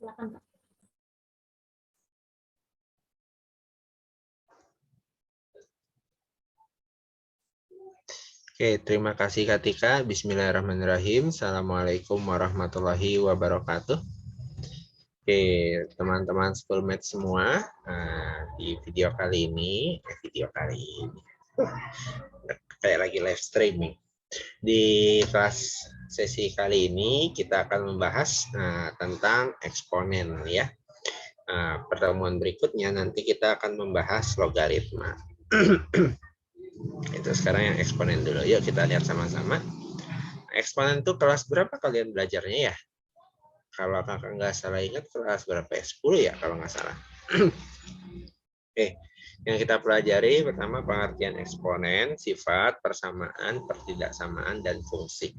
Silakan, Pak. Oke, terima kasih Kak Tika. Bismillahirrahmanirrahim. Assalamualaikum warahmatullahi wabarakatuh. Oke, teman-teman schoolmate semua, di video kali ini, kayak lagi live streaming. Di kelas sesi kali ini kita akan membahas tentang eksponen ya. Pertemuan berikutnya nanti kita akan membahas logaritma. Itu sekarang yang eksponen dulu. Yuk kita lihat sama-sama. Eksponen itu kelas berapa kalian belajarnya ya? Kalau kakak nggak salah ingat kelas berapa ya? 10 ya kalau nggak salah. Oke, yang kita pelajari pertama pengertian eksponen, sifat, persamaan, pertidaksamaan, dan fungsi.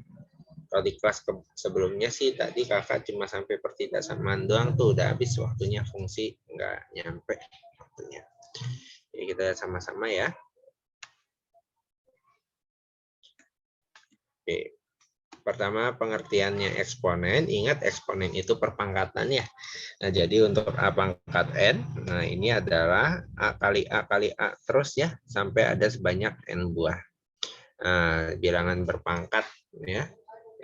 Kalau di kelas sebelumnya sih tadi kakak cuma sampai pertidaksamaan doang tuh udah habis waktunya, fungsi nggak nyampe waktunya. Jadi kita lihat sama-sama ya. Oke. Pertama pengertiannya eksponen, ingat eksponen itu perpangkatan ya. Nah, jadi untuk A pangkat N, nah ini adalah A kali A kali A terus ya, sampai ada sebanyak N buah. Bilangan berpangkat ya.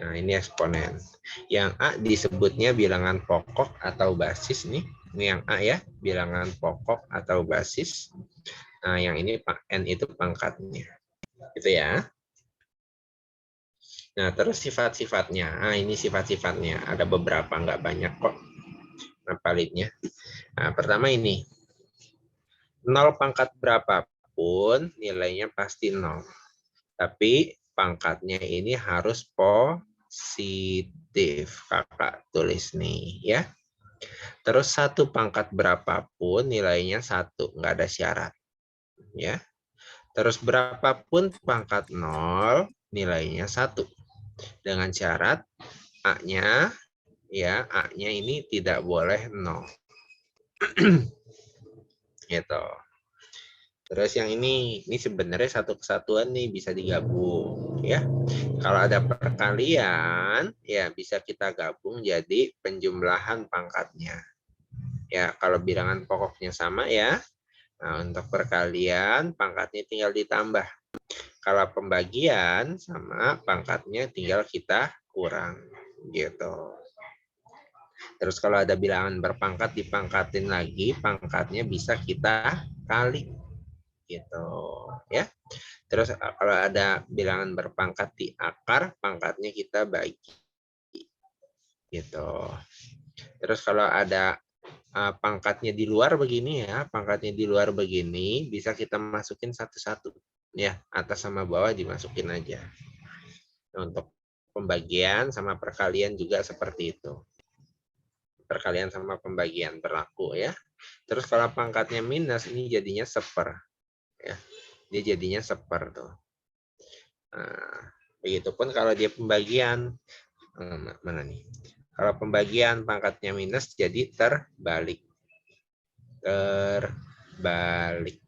Nah, ini eksponen. Yang A disebutnya bilangan pokok atau basis nih. Ini yang A ya, bilangan pokok atau basis. Nah, yang ini N itu pangkatnya. Gitu ya. Nah, terus sifat-sifatnya. Nah, ini sifat-sifatnya. Ada beberapa, nggak banyak kok validnya. Nah, pertama ini. 0 pangkat berapapun, nilainya pasti 0. Tapi pangkatnya ini harus positif. Kakak tulis nih ya. Terus 1 pangkat berapapun, nilainya 1. Nggak ada syarat. Ya. Terus berapapun pangkat 0, nilainya 1. Dengan syarat A-nya ya, A-nya ini tidak boleh 0. Gitu. Terus yang ini sebenarnya satu kesatuan nih bisa digabung ya. Kalau ada perkalian ya bisa kita gabung jadi penjumlahan pangkatnya. Ya, kalau bilangan pokoknya sama ya. Nah, untuk perkalian pangkatnya tinggal ditambah. Kalau pembagian sama pangkatnya tinggal kita kurang gitu. Terus kalau ada bilangan berpangkat dipangkatin lagi, pangkatnya bisa kita kali gitu ya. Terus kalau ada bilangan berpangkat di akar, pangkatnya kita bagi gitu. Terus kalau ada pangkatnya di luar begini ya, pangkatnya di luar begini bisa kita masukin satu-satu ya, atas sama bawah dimasukin aja. Nah, untuk pembagian sama perkalian juga seperti itu. Perkalian sama pembagian berlaku ya. Terus kalau pangkatnya minus ini jadinya seper ya. Dia jadinya seper tuh. Nah, begitupun kalau dia pembagian mana nih? Kalau pembagian pangkatnya minus jadi terbalik. Terbalik.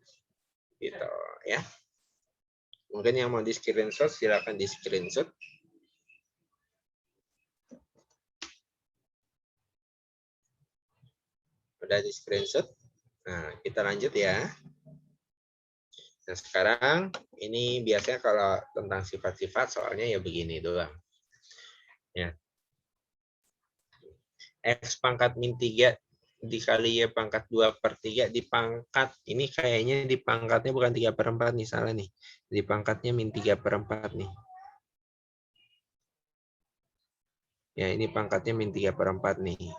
Gitu ya. Mungkin yang mau di screenshot silakan di screenshot. Udah di screenshot. Nah, kita lanjut ya. Nah, sekarang ini biasanya kalau tentang sifat-sifat soalnya ya begini doang. Ya. X pangkat min 3 dikali Y pangkat 2/3 dipangkat. Ini kayaknya di pangkatnya bukan 3/4 nih, salah nih. Di pangkatnya min 3/4 nih. Ya, ini pangkatnya min 3/4 nih.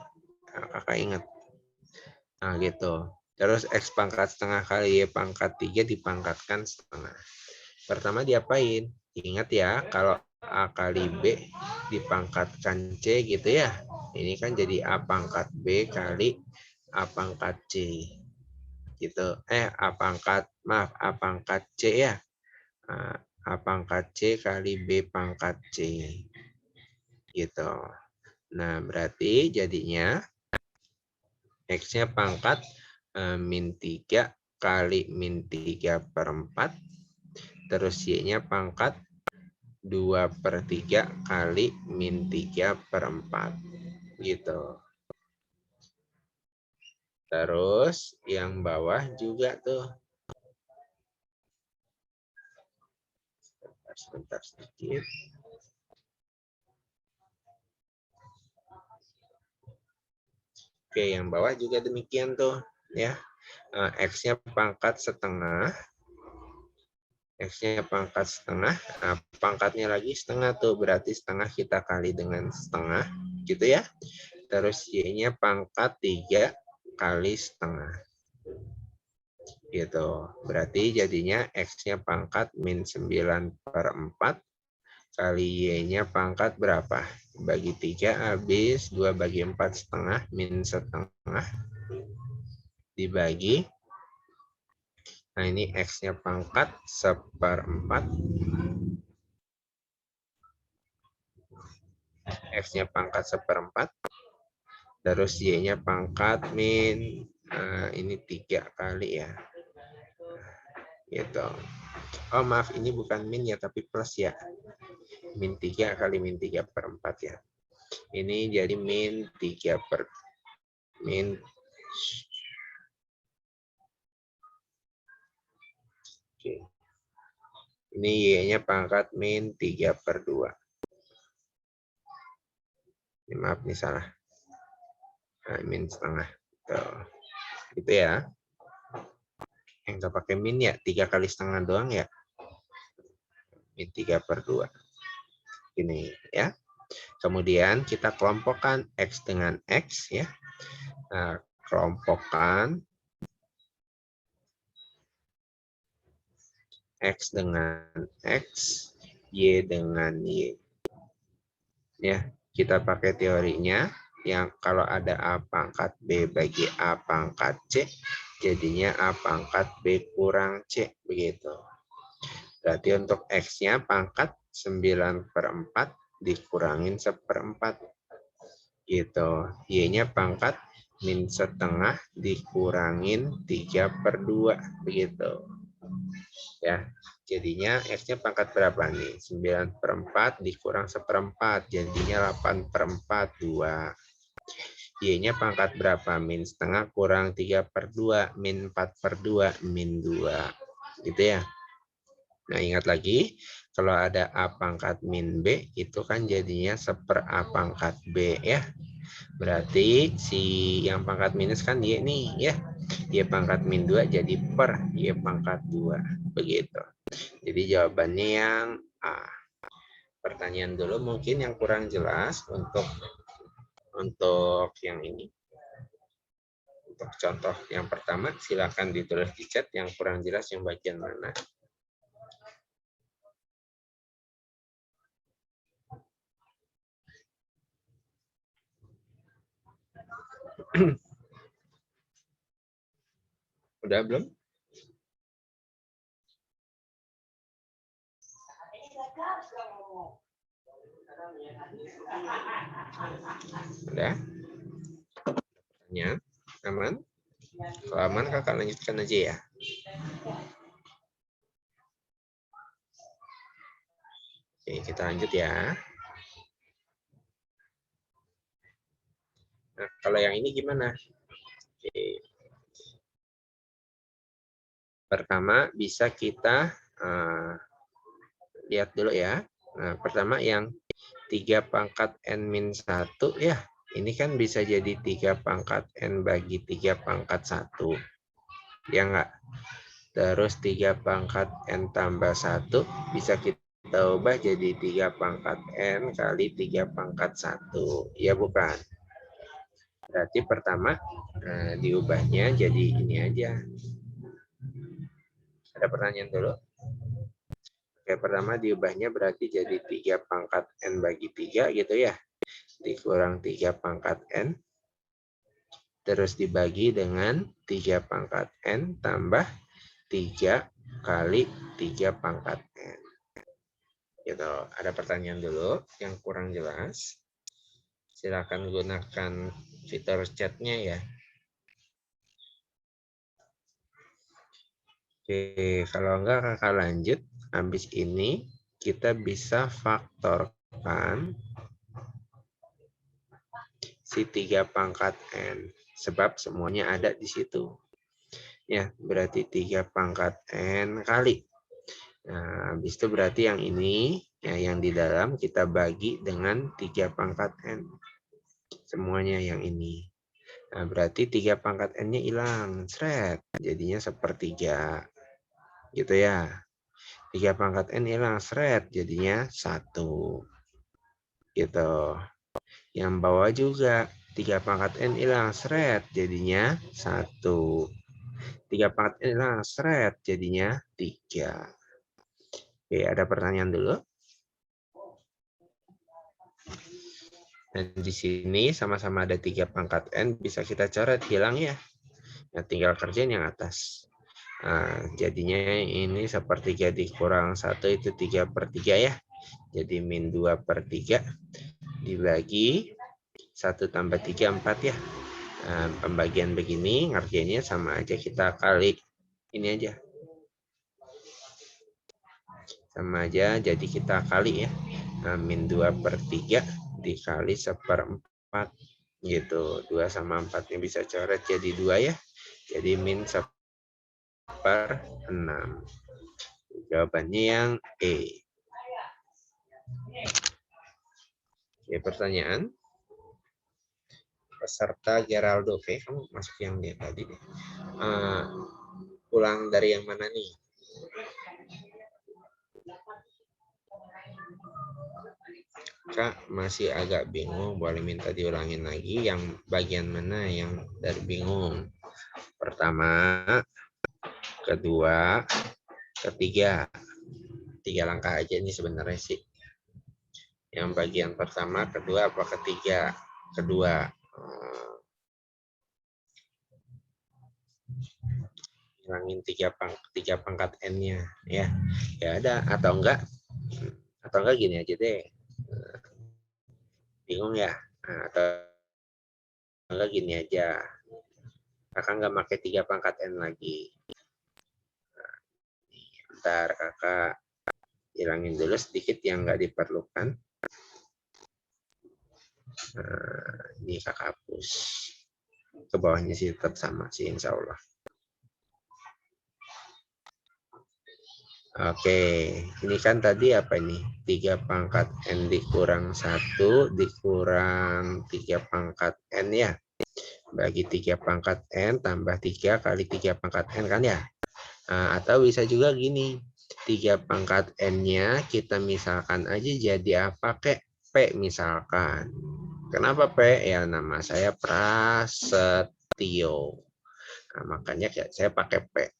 Nah, kakak ingat. Nah, gitu. Terus X pangkat setengah kali Y pangkat 3 dipangkatkan setengah. Pertama diapain? Ingat ya, kalau A kali B dipangkatkan C gitu ya. Ini kan jadi A pangkat B kali A pangkat C. Gitu. A pangkat C ya. A pangkat C kali B pangkat C. Gitu. Nah, berarti jadinya X-nya pangkat min 3 kali min 3/4. Terus Y-nya pangkat 2/3 kali min 3/4. Gitu. Terus yang bawah juga tuh. Sebentar sedikit. Oke, yang bawah juga demikian tuh ya. X-nya pangkat setengah. X-nya pangkat setengah. Nah, pangkatnya lagi setengah tuh, berarti setengah kita kali dengan setengah, gitu ya. Terus Y-nya pangkat 3 kali setengah. Gitu. Berarti jadinya X-nya pangkat min 9/4 kali Y-nya pangkat berapa? Bagi 3 habis 2 bagi 4 setengah min setengah dibagi. Nah ini X-nya pangkat 1/4. X-nya pangkat 1/4. Terus Y-nya pangkat min, ini 3 kali ya. Gitu. Oh maaf, ini bukan min ya, tapi plus ya. Min 3 kali min 3/4 ya. Ini jadi min 3 per min. Oke. Ini Y-nya pangkat min 3/2. Ini maaf nih salah. Nah, min setengah. Tuh. Gitu ya. Yang nggak pakai min ya, 3 kali setengah doang ya. Min 3/2. Ini ya. Kemudian kita kelompokkan X dengan X ya. Nah, kelompokkan X dengan X, Y dengan Y. Ya, kita pakai teorinya yang kalau ada A pangkat B bagi A pangkat C, jadinya A pangkat B kurang C, begitu. Berarti untuk X-nya pangkat 9/4 dikurangin 1/4. Gitu. Y-nya pangkat min setengah dikurangin 3/2. Begitu. Ya. Jadinya X-nya pangkat berapa nih? 9/4 dikurang 1/4. Jadinya 8/4. 2. Y-nya pangkat berapa? Min setengah kurang 3/2. Min 4/2. Min 2. Gitu ya. Nah, ingat lagi, kalau ada A pangkat min B, itu kan jadinya 1/A pangkat B ya. Berarti si yang pangkat minus kan Y nih ya. Y pangkat min 2 jadi per Y pangkat 2. Begitu. Jadi jawabannya yang A. Pertanyaan dulu mungkin yang kurang jelas untuk yang ini. Untuk contoh yang pertama, silakan ditulis di chat yang kurang jelas yang bagian mana. Udah belum? Udah? Pertanyaan? Aman? Kalau aman, kakak lanjutkan aja ya. Oke, kita lanjut ya. Nah, kalau yang ini gimana? Oke. Pertama, bisa kita lihat dulu ya. Nah, pertama yang 3 pangkat N-1 ya. Ini kan bisa jadi 3 pangkat N bagi 3 pangkat 1. Ya enggak? Terus 3 pangkat N tambah 1 bisa kita ubah jadi 3 pangkat N kali 3 pangkat 1. Ya bukan? Berarti pertama diubahnya jadi ini aja. Ada pertanyaan dulu? Oke, pertama diubahnya berarti jadi 3 pangkat N bagi 3 gitu ya. Dikurang 3 pangkat N. Terus dibagi dengan 3 pangkat N tambah 3 kali 3 pangkat N. Gitu. Ada pertanyaan dulu yang kurang jelas. Silakan gunakan fitur chatnya ya. Oke, kalau enggak kakak lanjut. Habis ini kita bisa faktorkan si 3 pangkat N. sebab semuanya ada di situ. Ya, berarti 3 pangkat N kali. Nah, habis itu berarti yang ini, ya, yang di dalam kita bagi dengan 3 pangkat N. Semuanya yang ini. Nah, berarti 3 pangkat N-nya hilang. Sret. Jadinya sepertiga. Gitu ya. 3 pangkat N hilang. Sret. Jadinya 1. Gitu. Yang bawah juga. 3 pangkat N hilang. Sret. Jadinya 1. 3 pangkat N hilang. Sret. Jadinya 3. Oke, ada pertanyaan dulu. Dan di sini sama-sama ada 3 pangkat N, bisa kita coret hilang ya. Nah, tinggal kerjain yang atas. Nah, jadinya ini sepertiga dikurang 1 itu 3/3 ya. Jadi min 2/3 dibagi 1 tambah 3, 4 ya. Nah, pembagian begini ngerjainnya sama aja, kita kali ini aja. Sama aja, jadi kita kali ya. Nah, min 2/3 dikali 1/4 gitu. 2 sama 4-nya bisa coret jadi 2 ya. Jadi min 1/6. Jawabannya yang E. Oke, pertanyaan. Peserta Geraldo. Oke, kamu masuk yang dia tadi deh. Pulang dari yang mana nih? Kak, masih agak bingung. Boleh minta diulangin lagi yang bagian mana yang dari bingung? Pertama, kedua, ketiga. 3 langkah aja ini sebenarnya sih. Yang bagian pertama, kedua, apa ketiga? Kedua. Hilangin 3 pangkat N-nya ya. Ya ada atau enggak gini aja deh. Bingung ya? Nah, atau enggak gini aja. Kakak nggak pakai 3 pangkat N lagi. Nah, bentar kakak hilangin dulu sedikit yang nggak diperlukan. Nah, ini kakak hapus. Ke bawahnya sih tetap sama sih insya Allah. Oke, ini kan tadi apa ini? 3 pangkat N dikurang 1 dikurang 3 pangkat N ya. Bagi 3 pangkat N tambah 3 kali 3 pangkat N kan ya. Nah, atau bisa juga gini. 3 pangkat N-nya kita misalkan aja jadi apa kek? P misalkan. Kenapa P? Ya nama saya Prasetyo. Nah, makanya saya pakai P.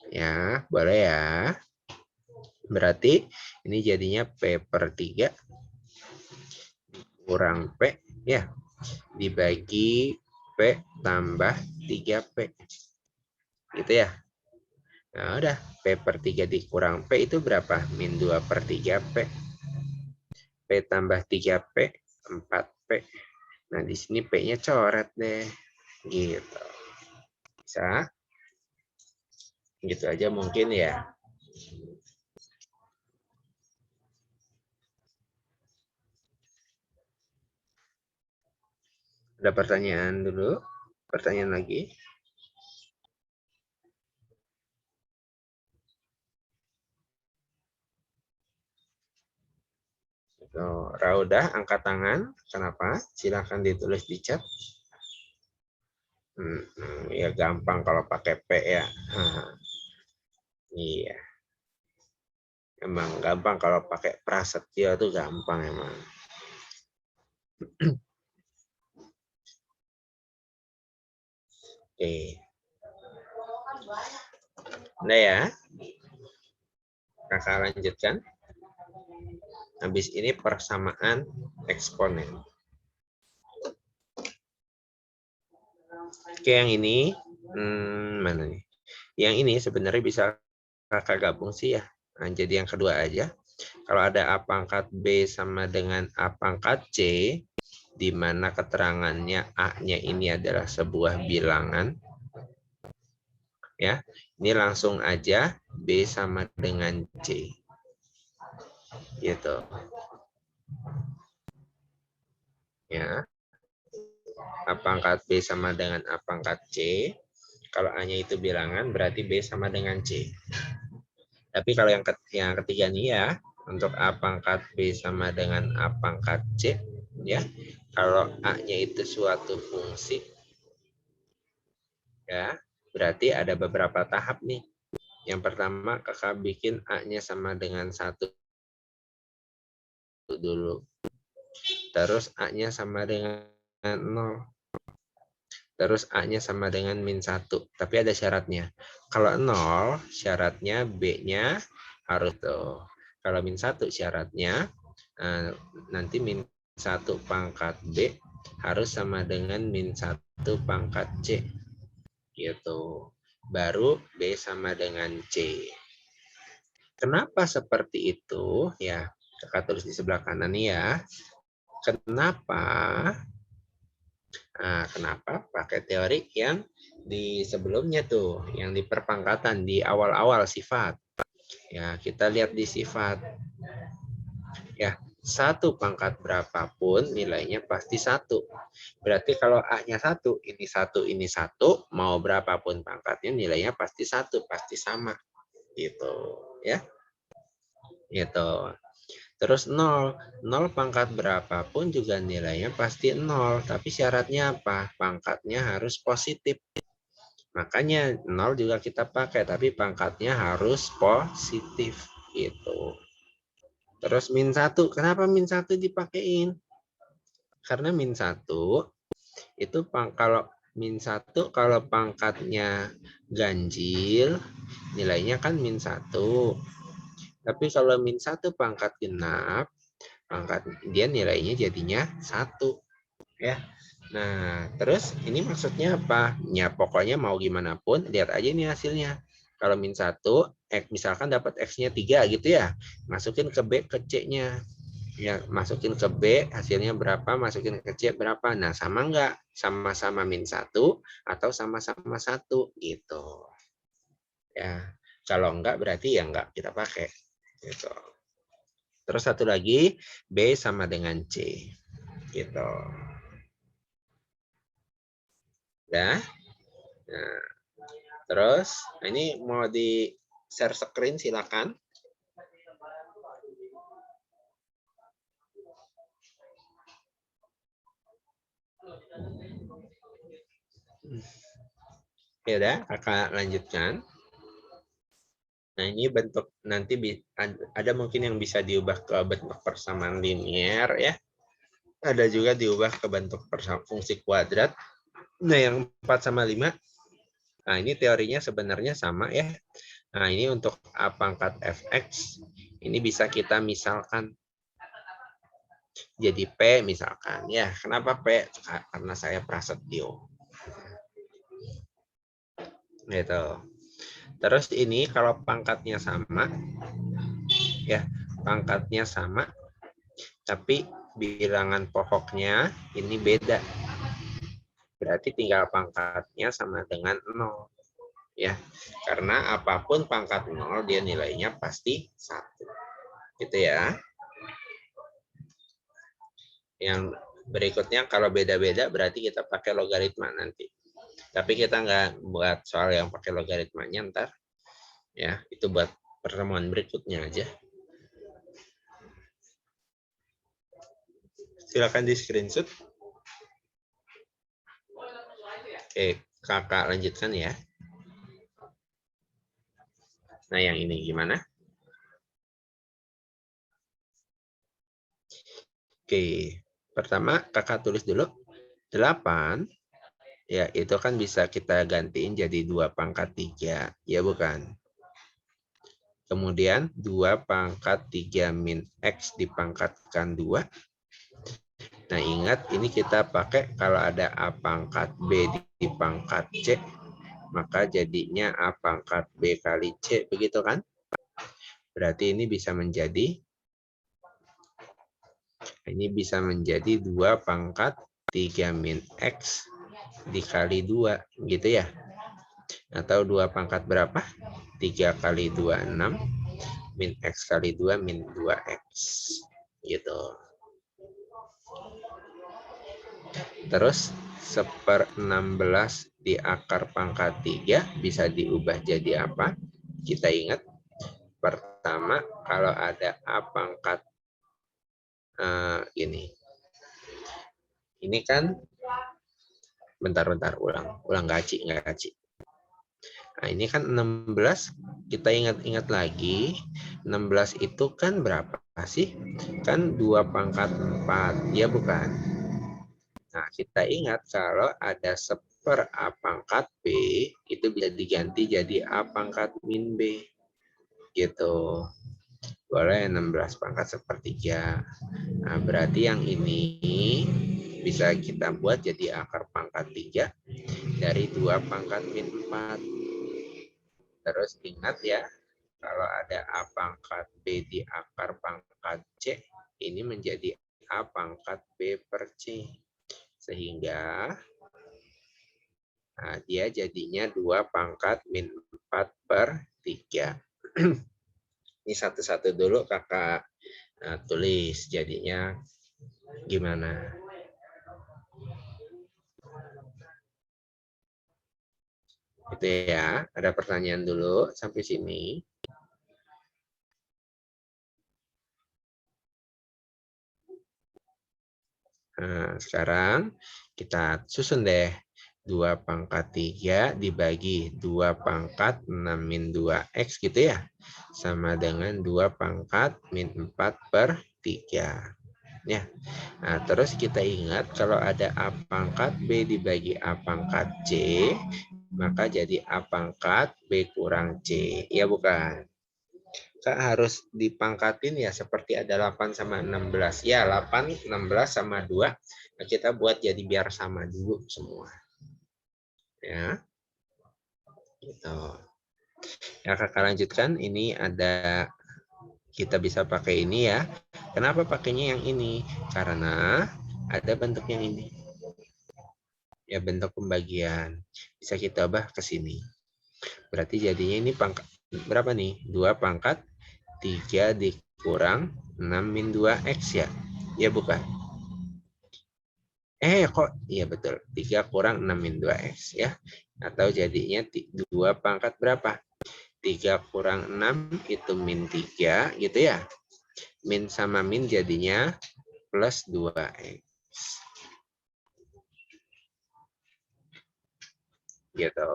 Ya, boleh ya. Berarti ini jadinya P/3 kurang P ya. Dibagi P tambah 3P. Gitu ya. Nah, udah. P/3 dikurang P itu berapa? Min 2/3P. P tambah 3P, 4P. Nah, di sini P-nya coret deh. Gitu. Bisa? Gitu aja mungkin ya. Ada pertanyaan dulu? Pertanyaan lagi? Raudah, angkat tangan. Kenapa? Silahkan ditulis di chat. Ya gampang kalau pakai P ya. Iya. Emang gampang kalau pakai Prasetyo itu gampang emang. Oke. Nah ya. Kakak lanjutkan. Habis ini persamaan eksponen. Oke, yang ini mana nih? Yang ini sebenarnya bisa kakak gabung sih ya. Nah, jadi yang kedua aja. Kalau ada A pangkat B sama dengan A pangkat C, di mana keterangannya A-nya ini adalah sebuah bilangan. Ya, ini langsung aja B sama dengan C. Gitu. Ya. A pangkat B sama dengan A pangkat C. Kalau A-nya itu bilangan, berarti B sama dengan C. Tapi kalau yang ketiga nih ya, untuk A pangkat B sama dengan A pangkat C, ya. Kalau A-nya itu suatu fungsi, ya, berarti ada beberapa tahap nih. Yang pertama, kakak bikin A-nya sama dengan 1 dulu. Terus A-nya sama dengan 0. Terus A-nya sama dengan -1. Tapi ada syaratnya. Kalau 0, syaratnya B-nya harus tuh. Kalau -1 syaratnya, nanti -1 pangkat B harus sama dengan -1 pangkat C. Gitu. Baru B sama dengan C. Kenapa seperti itu? Ya, kakak tulis di sebelah kanan ya. Kenapa? Nah, kenapa pakai teori yang di sebelumnya tuh, yang di perpangkatan, di awal-awal sifat. Ya, kita lihat di sifat. Ya, 1 pangkat berapapun nilainya pasti 1. Berarti kalau A-nya 1, ini 1, ini 1, mau berapapun pangkatnya nilainya pasti 1, pasti sama. Gitu, ya. Gitu. Terus 0. 0 pangkat berapapun juga nilainya pasti 0. Tapi syaratnya apa? Pangkatnya harus positif. Makanya 0 juga kita pakai. Tapi pangkatnya harus positif. Gitu. Terus -1. Kenapa -1 dipakein? Karena -1 itu kalau -1 kalau pangkatnya ganjil, nilainya kan -1. Tapi kalau -1 pangkat genap, pangkat dia nilainya jadinya 1. Ya. Nah, terus ini maksudnya apa? Ya, pokoknya mau gimana pun, lihat aja nih hasilnya. Kalau -1, misalkan dapat X-nya 3 gitu ya. Masukin ke B, ke C-nya. Ya, masukin ke B, hasilnya berapa, masukin ke C berapa. Nah, sama enggak? Sama-sama -1 atau sama-sama 1 gitu. Ya, kalau enggak berarti ya enggak kita pakai. Gitu. Terus satu lagi, B sama dengan C. Gitu. Ya. Nah, terus ini mau di share screen silakan. Ya udah, kakak lanjutkan. Nah, ini bentuk nanti ada mungkin yang bisa diubah ke bentuk persamaan linier ya. Ada juga diubah ke bentuk fungsi kuadrat. Nah, yang 4 sama 5. Nah, ini teorinya sebenarnya sama ya. Nah, ini untuk A pangkat fx. Ini bisa kita misalkan jadi P misalkan. Ya, kenapa P? Karena saya Prasetyo. Gitu. Terus ini kalau pangkatnya sama, ya pangkatnya sama, tapi bilangan pokoknya ini beda. Berarti tinggal pangkatnya sama dengan 0. Ya, karena apapun pangkat 0, dia nilainya pasti 1. Gitu ya. Yang berikutnya kalau beda-beda berarti kita pakai logaritma nanti. Tapi kita nggak buat soal yang pakai logaritmanya ntar. Ya, itu buat pertemuan berikutnya aja. Silakan di screenshot. Oke, kakak lanjutkan ya. Nah, yang ini gimana? Oke, pertama kakak tulis dulu. 8, ya itu kan bisa kita gantiin jadi 2 pangkat 3, ya bukan? Kemudian 2 pangkat 3 min X dipangkatkan 2. Nah, ingat ini kita pakai kalau ada A pangkat B di pangkat C, maka jadinya A pangkat B kali C, begitu kan? Berarti ini bisa menjadi 2 pangkat 3 min X dikali 2, gitu ya. Atau 2 pangkat berapa? 3 kali 2, 6. Min X kali 2, min 2X. Gitu. Terus 1/16 di akar pangkat 3 bisa diubah jadi apa? Kita ingat pertama kalau ada A pangkat ini. Ini kan bentar ulang gaci. Nah, ini kan 16, kita ingat-ingat lagi, 16 itu kan berapa sih? Kan 2 pangkat 4, ya bukan? Nah, kita ingat kalau ada 1/A pangkat B, itu bisa diganti jadi A pangkat min B. Gitu. Boleh 16 pangkat 1/3. Nah, berarti yang ini bisa kita buat jadi akar pangkat 3 dari 2 pangkat min 4. Terus ingat ya, kalau ada A pangkat B di akar pangkat C, ini menjadi A pangkat B per C. Sehingga dia jadinya 2 pangkat min 4/3. Ini satu-satu dulu kakak tulis jadinya gimana. Itu ya, ada pertanyaan dulu sampai sini. Nah, sekarang kita susun deh. 2 pangkat 3 dibagi 2 pangkat 6 min 2x gitu ya. Sama dengan 2 pangkat min 4/3. Ya. Nah, terus kita ingat kalau ada A pangkat B dibagi A pangkat C, maka jadi A pangkat B kurang C. Ya bukan? Kak harus dipangkatin ya seperti ada 8 sama 16. Ya 8, 16 sama 2. Nah, kita buat jadi biar sama dulu semua. Ya. Gitu. Ya kakak lanjutkan. Ini ada kita bisa pakai ini ya. Kenapa pakainya yang ini? Karena ada bentuk yang ini. Ya bentuk pembagian. Bisa kita ubah ke sini. Berarti jadinya ini pangkat berapa nih? 2 pangkat 3 dikurang 6 min 2x ya. Ya bukan? Kok? Iya betul. 3 kurang 6 min 2x ya. Atau jadinya 2 pangkat berapa? 3 kurang 6 itu min 3 gitu ya. Min sama min jadinya plus 2x. Gitu.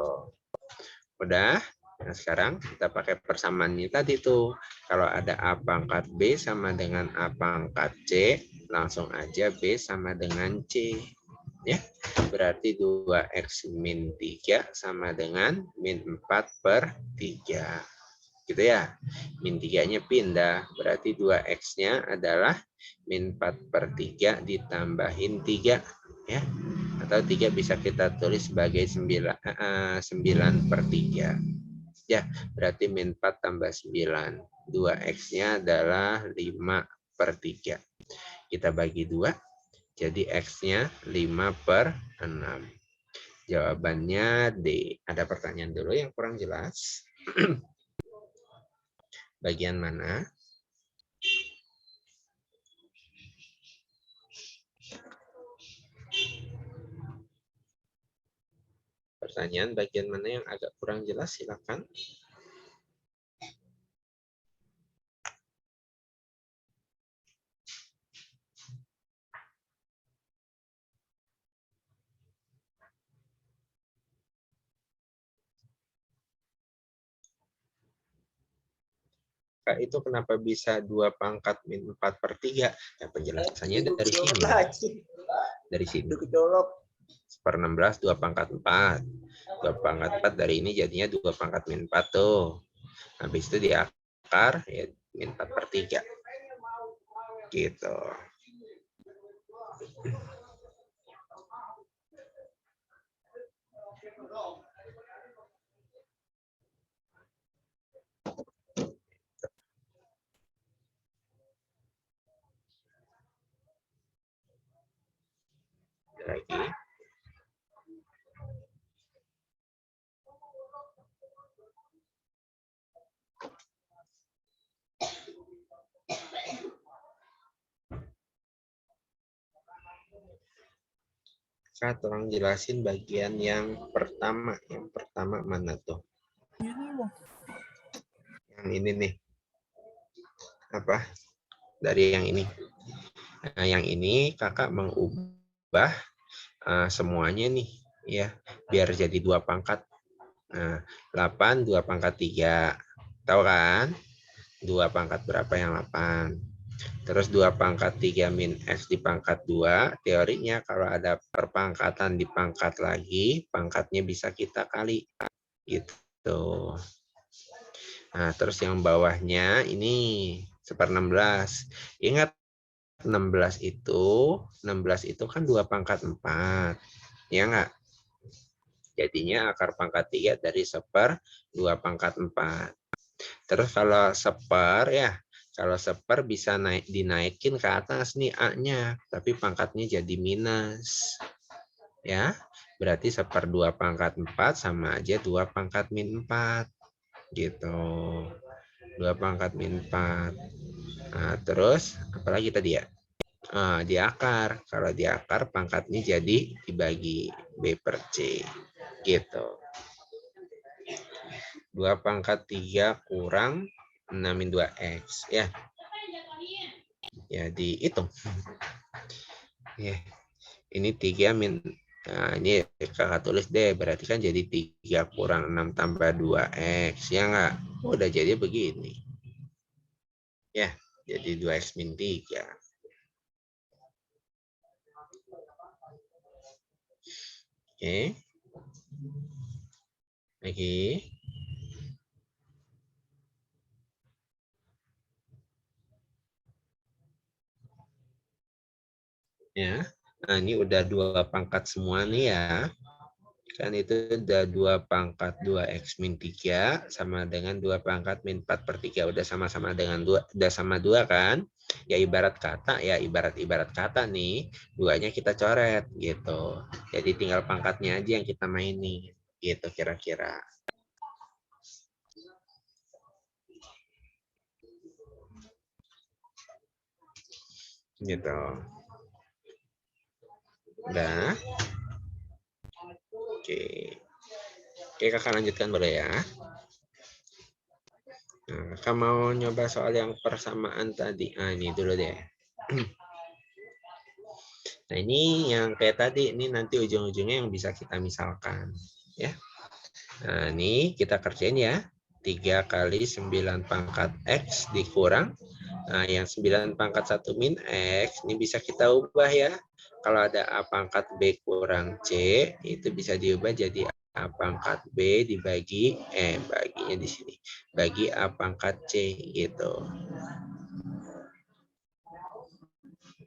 Udah? Nah, sekarang kita pakai persamaannya tadi tuh. Kalau ada A pangkat B sama dengan A pangkat C, langsung aja B sama dengan C. Ya, berarti 2x min 3 sama dengan min 4/3. Gitu ya. Min 3-nya pindah, berarti 2x-nya adalah min 4/3 ditambahin 3. Ya. Atau 3 bisa kita tulis sebagai 9/3. Ya, berarti min 4 tambah 9. 2x-nya adalah 5/3. Kita bagi 2, jadi x-nya 5/6. Jawabannya D. Ada pertanyaan dulu yang kurang jelas? Bagian mana? Pertanyaan bagian mana yang agak kurang jelas? Silakan. Kak, itu kenapa bisa 2 pangkat min 4/3? Ya, penjelasannya dari sini. Dari sini. 1/16, 2 pangkat 4. 2 pangkat 4 dari ini jadinya 2 pangkat min 4 tuh. Habis itu di akar, ya min 4/3. Gitu. Lagi. Kakak tolong jelasin bagian yang pertama. Yang pertama mana tuh? Yang ini nih. Apa? Dari yang ini. Nah, yang ini kakak mengubah semuanya nih, ya, biar jadi 2 pangkat. Nah, 8 2 pangkat 3. Tahu kan? 2 pangkat berapa yang 8? Terus 2 pangkat 3 min X di pangkat 2, teorinya kalau ada perpangkatan di pangkat lagi, pangkatnya bisa kita kali. Gitu. Nah, terus yang bawahnya ini 1/16. Ingat 16 itu kan 2 pangkat 4. Ya enggak? Jadinya akar pangkat 3 dari 1/2 pangkat 4. Terus kalau 1/4 ya, kalau 1/4 bisa dinaikin ke atas nih A-nya, tapi pangkatnya jadi minus. Ya, berarti 1/2 pangkat 4 sama aja 2 pangkat min 4. Gitu. 2 pangkat min 4. Nah, terus apalagi tadi ya? Di akar. Kalau di akar pangkatnya jadi dibagi B per C. Gitu. 2 pangkat 3 kurang 6 min 2X. Ya. Ya, dihitung. Ya. Ini 3 min. Nah, ini kakak tulis deh. Berarti kan jadi 3 kurang 6 tambah 2X. Ya enggak? Udah jadi begini. Ya, jadi 2X min 3. Oke. Lagi. Ya. Nah, ini udah 2 pangkat semua nih ya. Kan itu udah 2 pangkat 2X min 3 sama dengan 2 pangkat min 4/3. Udah sama-sama dengan 2, udah sama 2 kan? Ya ibarat kata nih, 2-nya kita coret gitu. Jadi tinggal pangkatnya aja yang kita mainin. Gitu kira-kira. Gitu. Udah. Oke. Oke, kakak lanjutkan boleh ya. Nah, kakak mau nyoba soal yang persamaan tadi. Ini dulu deh. Nah, ini yang kayak tadi, ini nanti ujung-ujungnya yang bisa kita misalkan. Ya. Nah, ini kita kerjain ya. 3 kali 9 pangkat X dikurang. Nah, yang 9 pangkat 1 min X, ini bisa kita ubah ya. Kalau ada A pangkat B kurang C, itu bisa diubah jadi A pangkat B dibagi, baginya di sini. Bagi A pangkat C, gitu.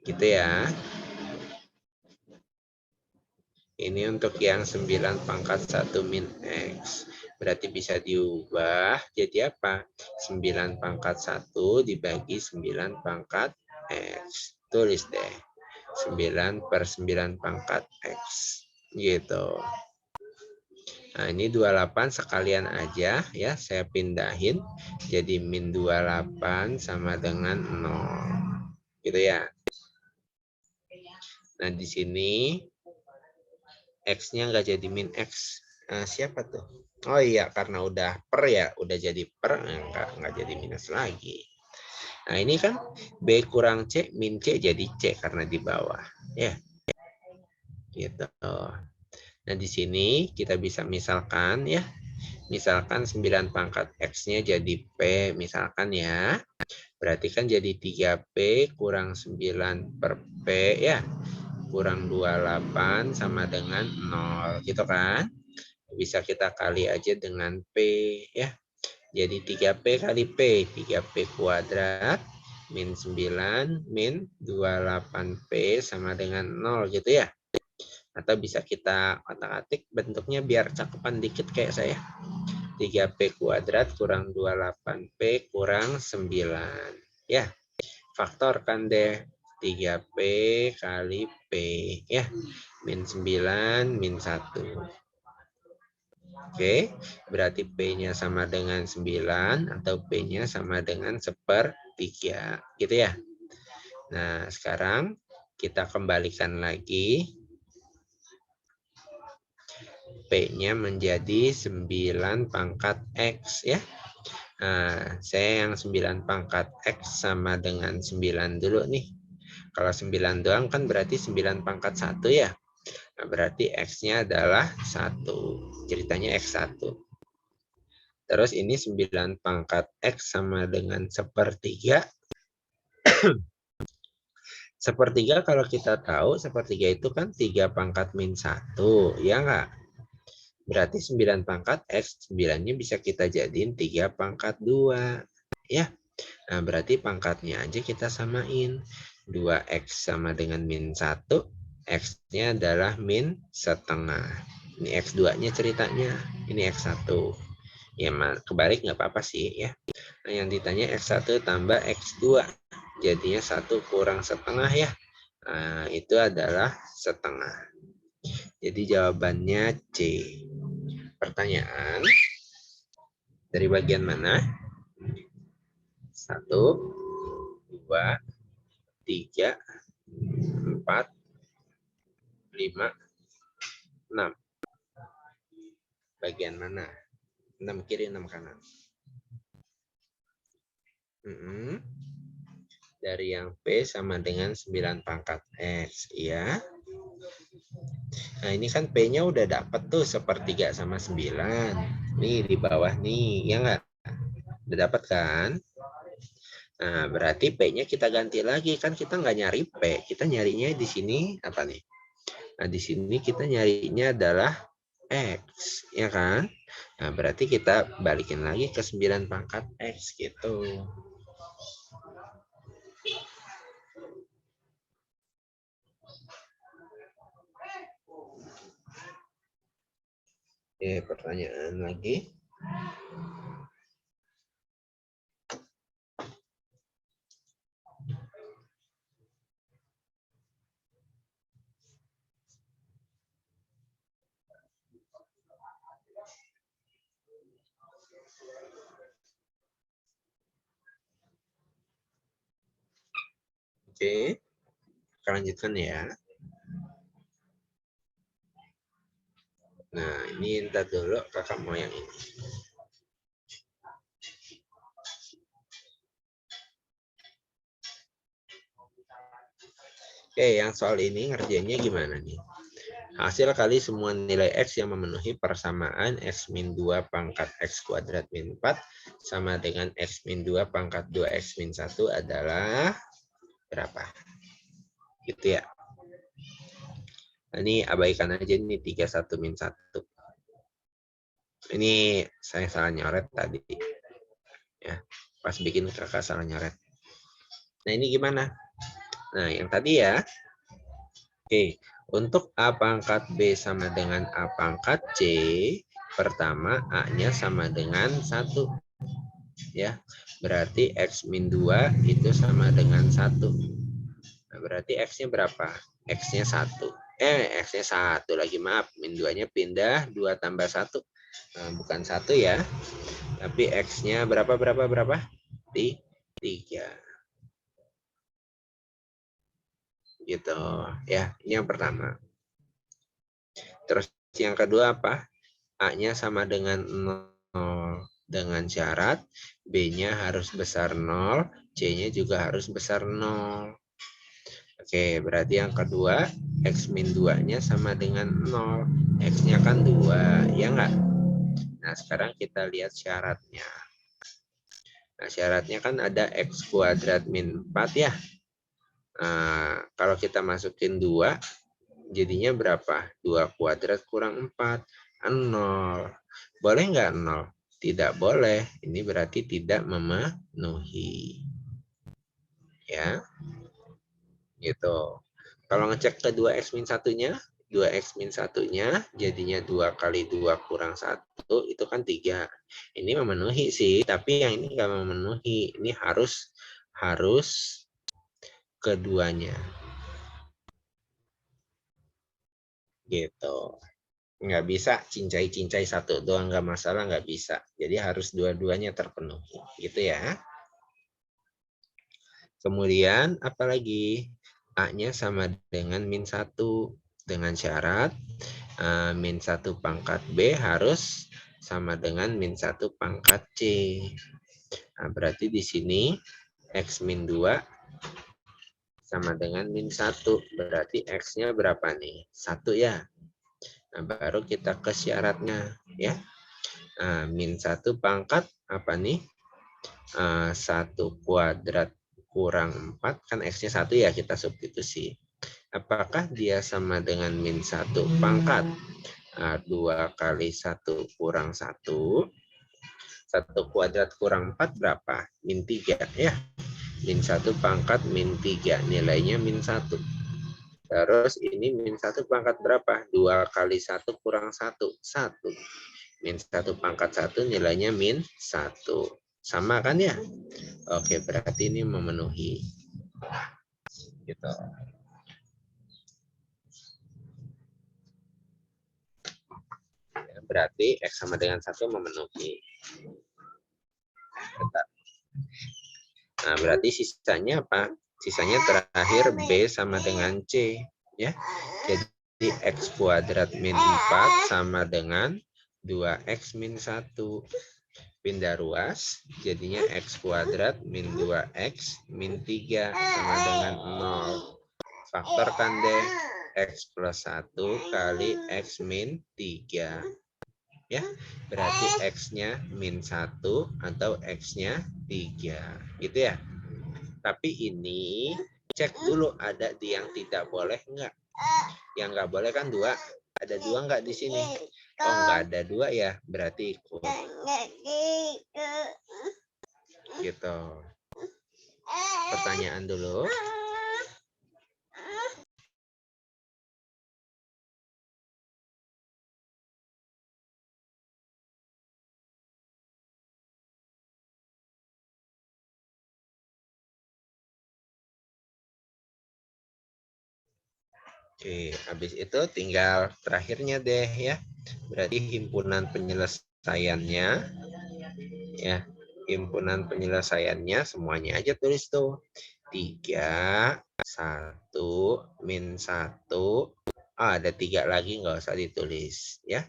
Gitu ya. Ini untuk yang 9 pangkat 1 min X. Berarti bisa diubah jadi apa? 9 pangkat 1 dibagi 9 pangkat X. Tulis deh. 9/9 pangkat X. Gitu. Nah, ini 28 sekalian aja ya. Saya pindahin. Jadi min 28 sama dengan 0. Gitu ya. Nah, di sini X-nya nggak jadi min X. Siapa tuh? Oh iya, karena udah per ya, udah jadi per, nggak jadi minus lagi. Nah, ini kan B kurang C, min C jadi C karena di bawah. Ya, gitu. Nah, di sini kita bisa misalkan ya, misalkan 9 pangkat X-nya jadi P, misalkan ya. Berarti kan jadi 3P kurang 9 per P ya, kurang 28 sama dengan 0, gitu kan? Bisa kita kali aja dengan P ya. Jadi 3P kali P, 3P kuadrat min 9 min 28P sama dengan 0 gitu ya. Atau bisa kita otak-atik bentuknya biar cakepan dikit kayak saya. 3P kuadrat kurang 28P kurang 9. Ya, faktorkan deh. 3P kali P ya. Min 9 min 1. Oke, berarti P-nya sama dengan 9 atau P-nya sama dengan 1/3. Gitu ya. Nah, sekarang kita kembalikan lagi. P-nya menjadi 9 pangkat X ya. Nah, saya yang 9 pangkat X sama dengan 9 dulu nih. Kalau 9 doang kan berarti 9 pangkat 1 ya. Nah, berarti X-nya adalah 1. Ceritanya X1. Terus ini 9 pangkat X sama dengan sepertiga. Sepertiga kalau kita tahu, sepertiga itu kan 3 pangkat min 1. Ya nggak? Berarti 9 pangkat X, 9-nya bisa kita jadiin 3 pangkat 2. Ya. Nah, berarti pangkatnya aja kita samain. 2X sama dengan min 1. X-nya adalah min setengah. Ini X2-nya ceritanya. Ini X1. Ya, kebalik nggak apa-apa sih ya. Nah, yang ditanya X1 tambah X2. Jadinya 1 kurang setengah ya. Nah, itu adalah setengah. Jadi jawabannya C. Pertanyaan, dari bagian mana? 1, 2, 3, 4, 5, 6. Bagian mana? 6 kiri, 6 kanan. Dari yang P sama dengan 9 pangkat X. Ya. Nah, ini kan P-nya udah dapat tuh sepertiga sama 9. Nih di bawah nih, ya nggak? Udah dapat kan? Nah, berarti P-nya kita ganti lagi. Kan kita nggak nyari P. Kita nyarinya di sini apa nih? Nah, di sini kita nyarinya adalah X. Ya kan? Nah, berarti kita balikin lagi ke 9 pangkat X gitu. Oke, pertanyaan lagi. Oke, kita lanjutkan ya. Nah, ini ntar dulu kakak mau yang ini. Oke, yang soal ini ngerjainnya gimana nih? Hasil kali semua nilai X yang memenuhi persamaan X min 2 pangkat X kuadrat min 4 sama dengan X min 2 pangkat 2X min 1 adalah berapa? Gitu ya. Nah, ini abaikan aja nih 31 min 1. Ini saya salah nyoret tadi. Ya, pas bikin kakak salah nyoret. Nah, ini gimana? Nah, yang tadi ya. Oke, untuk A pangkat B sama dengan A pangkat C, pertama A-nya sama dengan 1. Ya, berarti X min 2 itu sama dengan 1. Nah, berarti X-nya berapa? X-nya 1. X-nya 1 lagi, maaf. Min 2-nya pindah, 2 tambah 1. Nah, bukan 1 ya. Tapi X-nya berapa? 3. Gitu. Ya, ini yang pertama. Terus yang kedua apa? A-nya sama dengan 0 dengan syarat B-nya harus besar 0, C-nya juga harus besar 0. Oke, berarti yang kedua X min 2-nya sama dengan 0. X-nya kan 2, ya enggak? Nah, sekarang kita lihat syaratnya. Nah, syaratnya kan ada X kuadrat min 4 ya. Nah, kalau kita masukin 2, jadinya berapa? 2 kuadrat kurang 4. 0. Boleh nggak 0? Tidak boleh. Ini berarti tidak memenuhi. Ya. Gitu. Kalau ngecek ke 2X min 1-nya, 2X min 1-nya jadinya 2 kali 2 kurang 1, itu kan 3. Ini memenuhi sih, tapi yang ini nggak memenuhi. Ini harus keduanya. Gitu. Nggak bisa cincai-cincai satu doang, nggak masalah, nggak bisa. Jadi harus dua-duanya terpenuhi. Gitu ya. Kemudian apalagi A-nya sama dengan min 1 dengan syarat min 1 pangkat B harus sama dengan min 1 pangkat C. Nah, berarti di sini X min 2 sama dengan min 1. Berarti X-nya berapa nih? 1 ya. Nah, baru kita ke syaratnya ya. Nah, min 1 pangkat apa nih? 1 kuadrat kurang 4. Kan X-nya 1 ya, kita substitusi. Apakah dia sama dengan min 1 pangkat? 2 kali 1 kurang 1. 1 kuadrat kurang 4 berapa? Min 3 ya. Min 1 pangkat min 3. Nilainya min 1. Terus ini min 1 pangkat berapa? 2 kali 1 kurang 1. 1. Min 1 pangkat 1 nilainya min 1. Sama kan ya? Oke, berarti ini memenuhi. Gitu. Berarti X sama dengan 1 memenuhi. Bentar. Nah, berarti sisanya apa? Sisanya terakhir B sama dengan C. Ya. Jadi X kuadrat min 4 sama dengan 2X min 1. Pindah ruas, jadinya X kuadrat min 2X min 3 sama dengan 0. Faktorkan deh. X plus 1 kali X min 3. Ya, berarti X-nya min 1 atau X-nya 3. Gitu ya. Tapi ini cek dulu ada di yang tidak boleh enggak. Yang enggak boleh kan 2. Ada 2 enggak di sini? Oh, enggak ada 2 ya, berarti ikut. Gitu. Pertanyaan dulu. Oke, habis itu tinggal terakhirnya deh ya. Berarti himpunan penyelesaiannya ya. Himpunan penyelesaiannya semuanya aja tulis tuh. 3, 1, min 1. Ada 3 lagi nggak usah ditulis ya.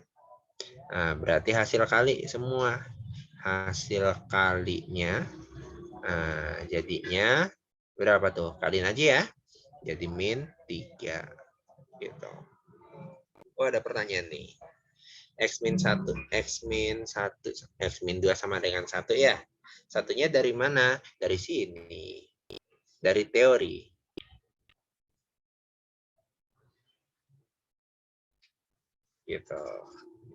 Nah, berarti hasil kali semua. Hasil kalinya jadinya berapa tuh? Kaliin aja ya. Jadi min 3. Gitu. Oh, ada pertanyaan nih. X min 1, X min 1, X min 2 sama dengan 1 ya. Satunya dari mana? Dari sini. Dari teori. Gitu.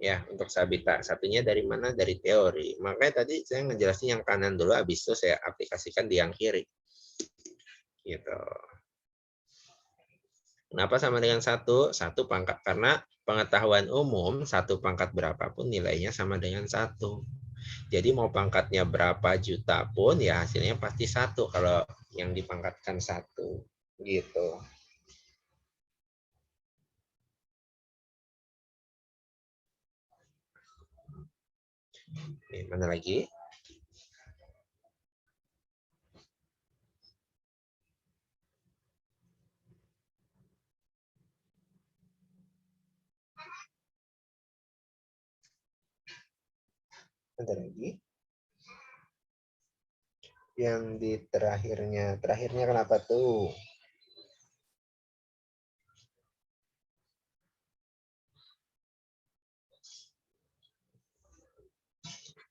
Ya, untuk Sabita. Satunya dari mana? Dari teori. Makanya tadi saya ngejelasin yang kanan dulu, habis itu saya aplikasikan di yang kiri. Gitu. Kenapa sama dengan 1? 1 pangkat. Karena pengetahuan umum, 1 pangkat berapapun nilainya sama dengan 1. Jadi mau pangkatnya berapa juta pun ya hasilnya pasti 1 kalau yang dipangkatkan 1. Gitu. Nih, mana lagi? Ada lagi? Yang di terakhirnya. Terakhirnya kenapa tuh?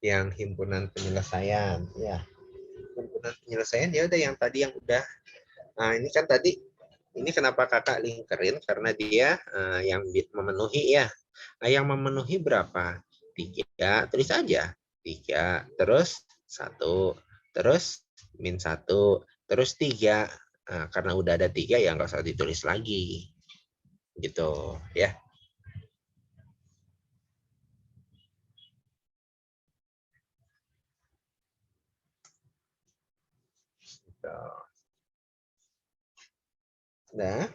Yang himpunan penyelesaian. Ya, himpunan penyelesaian ya udah yang tadi yang udah. Nah, ini kan tadi ini kenapa kakak lingkerin karena dia yang memenuhi ya. Nah, yang memenuhi berapa? 3, tulis aja. 3, terus 1, terus min 1, terus 3. Nah, karena udah ada 3 ya nggak usah ditulis lagi. Gitu ya. Gitu. Nah,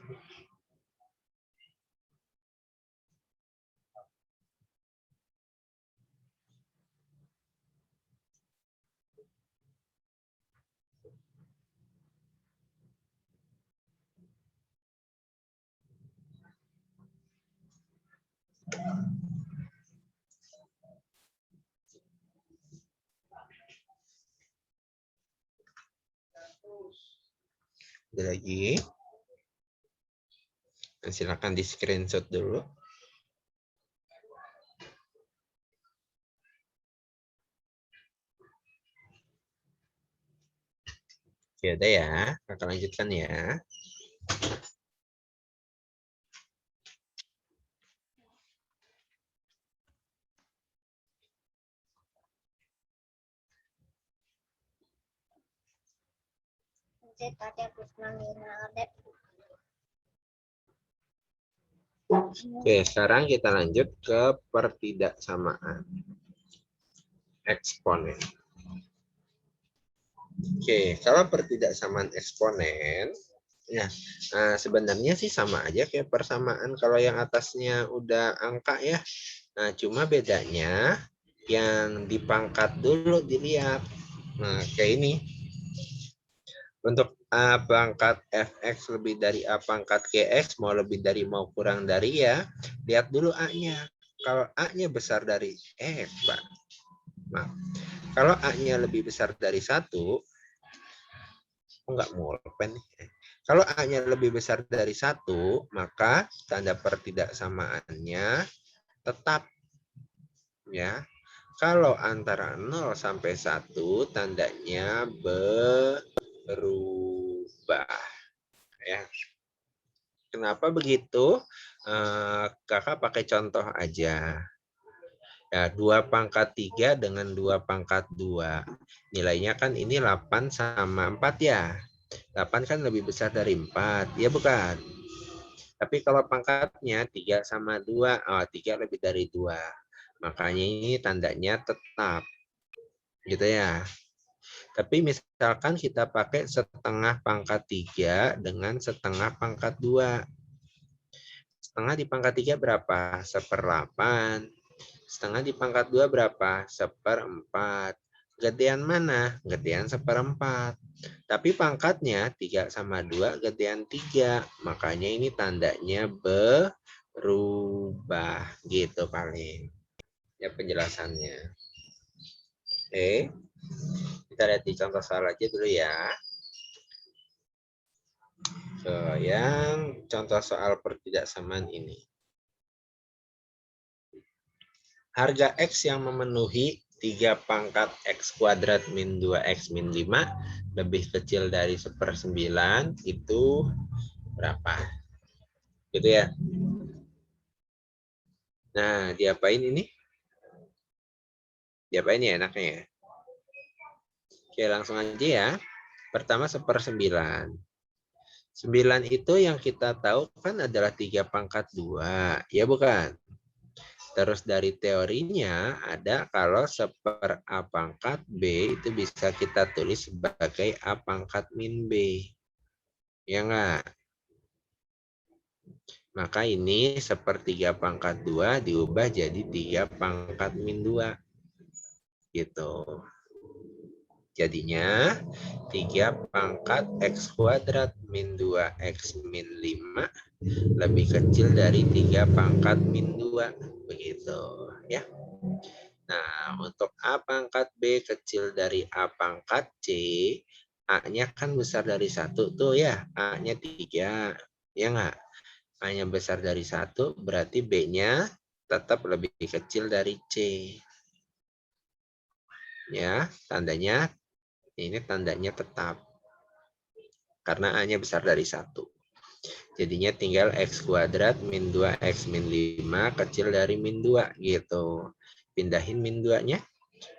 Ada lagi? Nah, silakan di screenshot dulu. Ya udah ya, kakak lanjutkan ya. Oke, sekarang kita lanjut ke pertidaksamaan eksponen. Oke, kalau pertidaksamaan eksponen, ya sebenarnya sih sama aja kayak persamaan kalau yang atasnya udah angka ya. Nah, cuma bedanya yang dipangkat dulu dilihat. Nah, kayak ini. Untuk A pangkat fx lebih dari A pangkat gx, mau lebih dari mau kurang dari ya, lihat dulu A-nya. Kalau A-nya besar dari Pak. Nah, kalau A-nya lebih besar dari 1, enggak mulpen nih. Kalau A-nya lebih besar dari 1, maka tanda pertidaksamaannya tetap ya. Kalau antara 0 sampai 1, tandanya berubah ya. Kenapa begitu? Kakak pakai contoh aja. Ya, 2 pangkat 3 dengan 2 pangkat 2. Nilainya kan ini 8 sama 4 ya. 8 kan lebih besar dari 4, ya bukan? Tapi kalau pangkatnya 3 sama 2, 3 lebih dari 2. Makanya ini tandanya tetap. Gitu ya. Tapi misalkan kita pakai setengah pangkat 3 dengan setengah pangkat 2. Setengah di pangkat 3 berapa? 1/8. Setengah di pangkat 2 berapa? 1/4. Gedean mana? Gedean 1/4. Tapi pangkatnya 3 sama 2 gedean 3. Makanya ini tandanya berubah. Gitu paling. Ya penjelasannya. Oke. Kita lihat di contoh soal aja dulu ya. Yang contoh soal pertidaksamaan ini. Harga X yang memenuhi 3 pangkat X kuadrat min 2X min 5 lebih kecil dari 1/9 itu berapa? Gitu ya. Nah, diapain ini? Diapain ya enaknya ya? Oke, langsung aja ya. Pertama 1/9. 9 itu yang kita tahu kan adalah 3 pangkat 2. Ya bukan? Terus dari teorinya ada kalau 1/A pangkat B itu bisa kita tulis sebagai A pangkat min B. Ya enggak? Maka ini 1/3 pangkat 2 diubah jadi 3 pangkat min 2. Gitu. Jadinya 3 pangkat X kuadrat min 2X min 5 lebih kecil dari 3 pangkat min 2. Begitu. Ya. Nah, untuk A pangkat B kecil dari A pangkat C, A-nya kan besar dari 1 tuh ya. A-nya 3. Ya enggak? A-nya besar dari 1, berarti B-nya tetap lebih kecil dari C. Ya, tandanya ini tandanya tetap. Karena A-nya besar dari 1. Jadinya tinggal X kuadrat min 2X min 5 kecil dari min 2 gitu. Pindahin min 2-nya.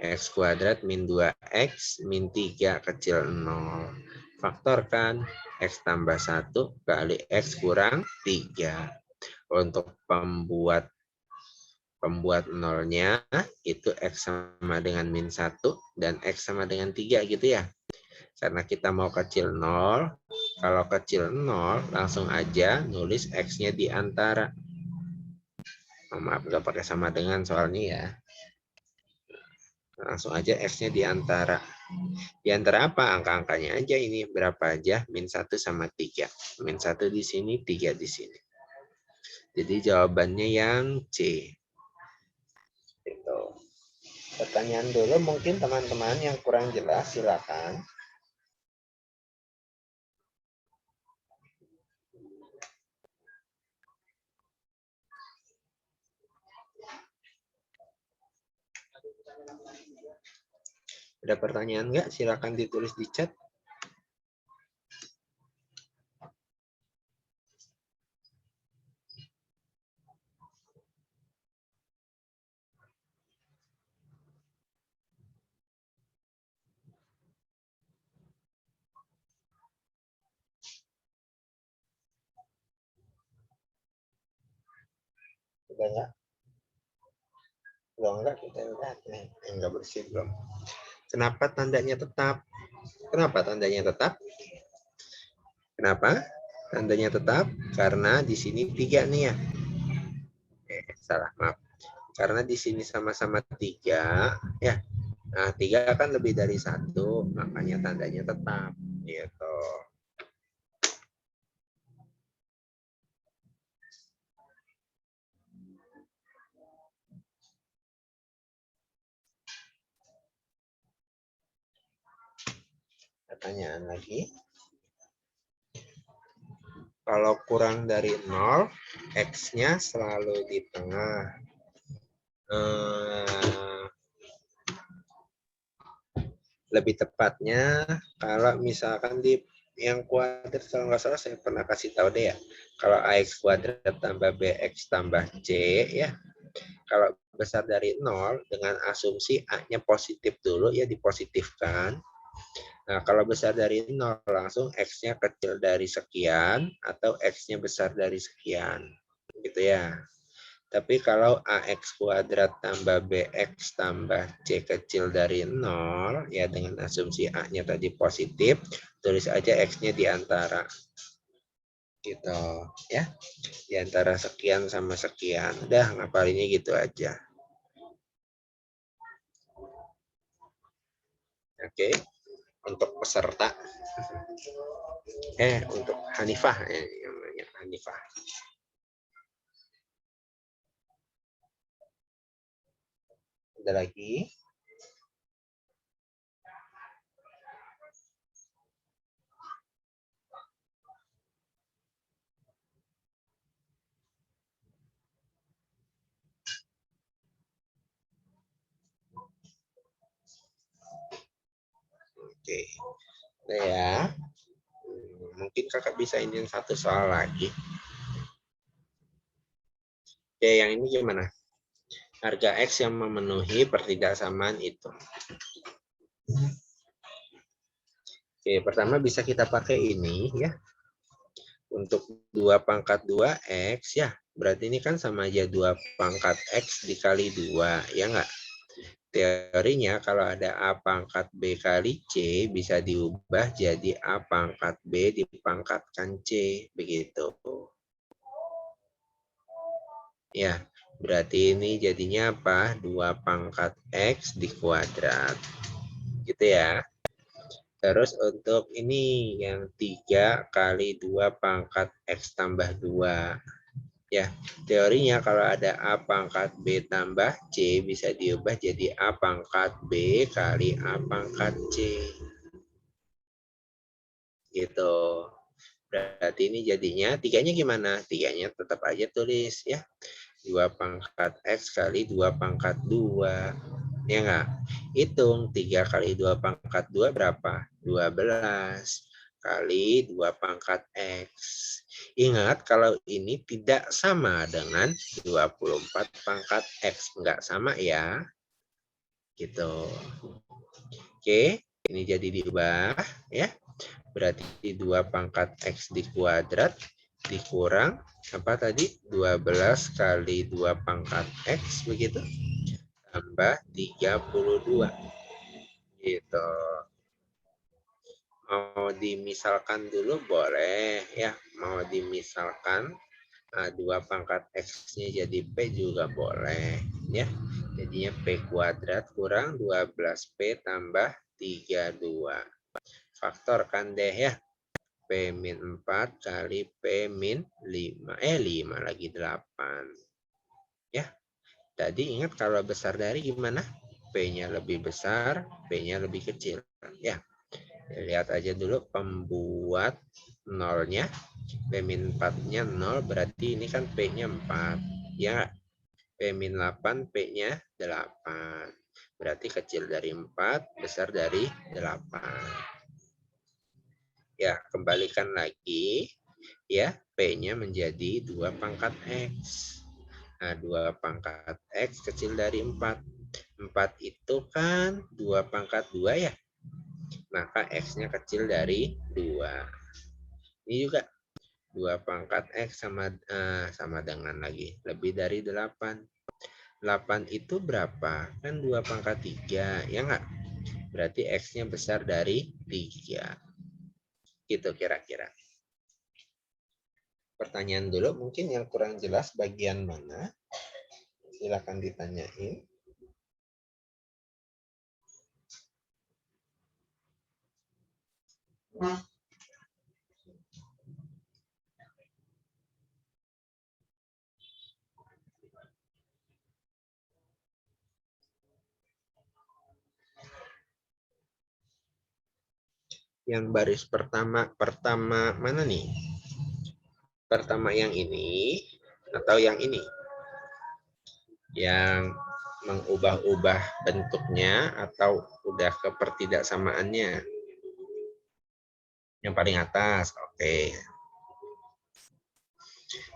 X kuadrat min 2X min 3 kecil 0. Faktorkan X tambah 1 kali X kurang 3. Untuk pembuat nolnya itu X sama dengan min 1 dan X sama dengan 3 gitu ya. Karena kita mau kecil 0, kalau kecil 0 langsung aja nulis X-nya di antara. Maaf, nggak pakai sama dengan soalnya ya. Langsung aja X-nya di antara. Di antara apa? Angka-angkanya aja ini. Berapa aja? Min 1 sama 3. Min 1 di sini, 3 di sini. Jadi jawabannya yang C. Gitu. Pertanyaan dulu mungkin teman-teman yang kurang jelas silakan. Ada pertanyaan nggak? Silakan ditulis di chat. Udah nggak? Belum nggak? Kita udah. Nggak bersih belum. Kenapa tandanya tetap? Kenapa tandanya tetap? Kenapa tandanya tetap? Karena di sini 3 nih ya. Salah, maaf. Karena di sini sama-sama 3, ya. Nah, 3 kan lebih dari 1, makanya tandanya tetap. Gitu. Pertanyaan lagi. Kalau kurang dari 0, X-nya selalu di tengah. Lebih tepatnya, kalau misalkan di yang kuadrat, kalau nggak salah saya pernah kasih tahu deh ya. Kalau AX kuadrat tambah BX tambah C, ya. Kalau besar dari 0, dengan asumsi A-nya positif dulu, ya dipositifkan. Nah, kalau besar dari 0, langsung X-nya kecil dari sekian, atau X-nya besar dari sekian. Gitu ya. Tapi kalau AX kuadrat tambah BX tambah C kecil dari 0, ya dengan asumsi A-nya tadi positif, tulis aja X-nya di antara. Gitu, ya. Di antara sekian sama sekian. Udah, ngapalinnya gitu aja. Oke. Untuk peserta. Untuk Hanifah. Hanifah. Ada lagi? Oke. Nah ya. Mungkin kakak bisa ini satu soal lagi. Oke, yang ini gimana? Harga X yang memenuhi pertidaksamaan itu. Oke, pertama bisa kita pakai ini ya. Untuk 2 pangkat 2X ya. Berarti ini kan sama aja 2 pangkat X dikali 2, ya enggak? Teorinya kalau ada A pangkat B kali C bisa diubah jadi A pangkat B dipangkatkan C. Begitu. Ya, berarti ini jadinya apa? 2 pangkat X di kuadrat. Gitu ya. Terus untuk ini yang 3 kali 2 pangkat X tambah 2. Ya, teorinya kalau ada A pangkat B tambah C bisa diubah jadi A pangkat B kali A pangkat C. Gitu. Berarti ini jadinya 3-nya gimana? 3-nya tetap aja tulis ya. 2 pangkat X kali 2 pangkat 2. Ya enggak? Hitung 3 kali 2 pangkat 2 berapa? 12 kali 2 pangkat X. Ingat kalau ini tidak sama dengan 24 pangkat X. Enggak sama ya. Gitu. Oke, ini jadi diubah ya. Berarti 2 pangkat X di kuadrat dikurang apa tadi? 12 kali 2 pangkat X begitu. Tambah 32. Gitu. Mau dimisalkan dulu boleh ya. Mau dimisalkan 2 pangkat X-nya jadi P juga boleh ya. Jadinya P kuadrat kurang 12P tambah 32. Faktorkan deh ya. P min 4 kali P min 5. 5 lagi 8. Ya. Tadi ingat kalau besar dari gimana? P-nya lebih besar, P-nya lebih kecil. Ya. Lihat aja dulu pembuat nolnya. P min 4-nya 0, berarti ini kan P-nya 4. Ya, P min 8, P-nya 8. Berarti kecil dari 4, besar dari 8. Ya, kembalikan lagi. Ya, P-nya menjadi 2 pangkat X. Nah, 2 pangkat X kecil dari 4. 4 itu kan 2 pangkat 2 ya. Maka X-nya kecil dari 2. Ini juga 2 pangkat X sama dengan lagi. Lebih dari 8. 8 itu berapa? Kan 2 pangkat 3, ya enggak? Berarti X-nya besar dari 3. Gitu kira-kira. Pertanyaan dulu, mungkin yang kurang jelas bagian mana? Silakan ditanyain. Yang baris pertama mana nih? Pertama yang ini atau yang ini? Yang mengubah-ubah bentuknya atau udah kepertidaksamaannya? Yang paling atas, oke.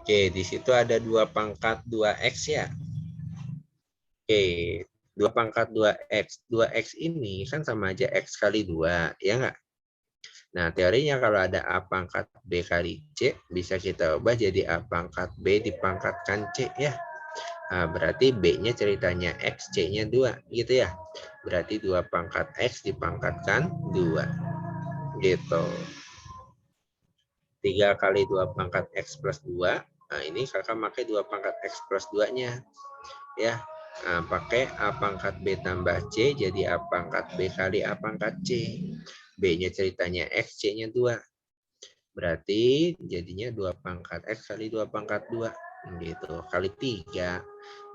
Oke, di situ ada 2 pangkat 2X ya. Oke, 2 pangkat 2X. 2X ini kan sama aja X kali 2, ya nggak? Nah, teorinya kalau ada A pangkat B kali C, bisa kita ubah jadi A pangkat B dipangkatkan C ya. Nah, berarti B-nya ceritanya X, C-nya 2, gitu ya. Berarti 2 pangkat X dipangkatkan 2, gitu. 3 kali 2 pangkat X plus 2, nah ini kakak pakai 2 pangkat X plus 2-nya. Ya, nah, pakai A pangkat B tambah C, jadi A pangkat B kali A pangkat C. B-nya ceritanya X, C-nya 2. Berarti jadinya 2 pangkat X kali 2 pangkat 2. Gitu. Kali 3.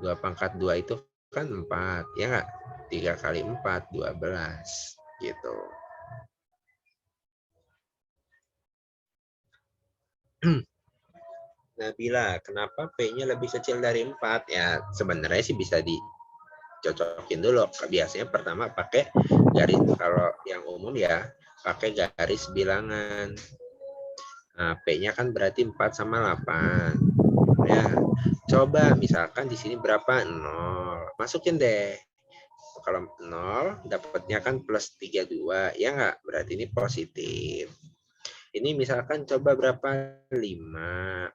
2 pangkat 2 itu kan 4. Ya nggak? 3 kali 4, 12. Gitu. Nabila, kenapa P-nya lebih kecil dari 4? Ya, sebenarnya sih bisa dicocokin dulu. Biasanya pertama pakai garis, kalau yang umum ya pakai garis bilangan. Nah, P-nya kan berarti 4 sama 8. Ya, coba misalkan di sini berapa? 0. Masukin deh. Kalau 0, dapatnya kan plus 32. Ya nggak? Berarti ini positif. Ini misalkan coba berapa? 5.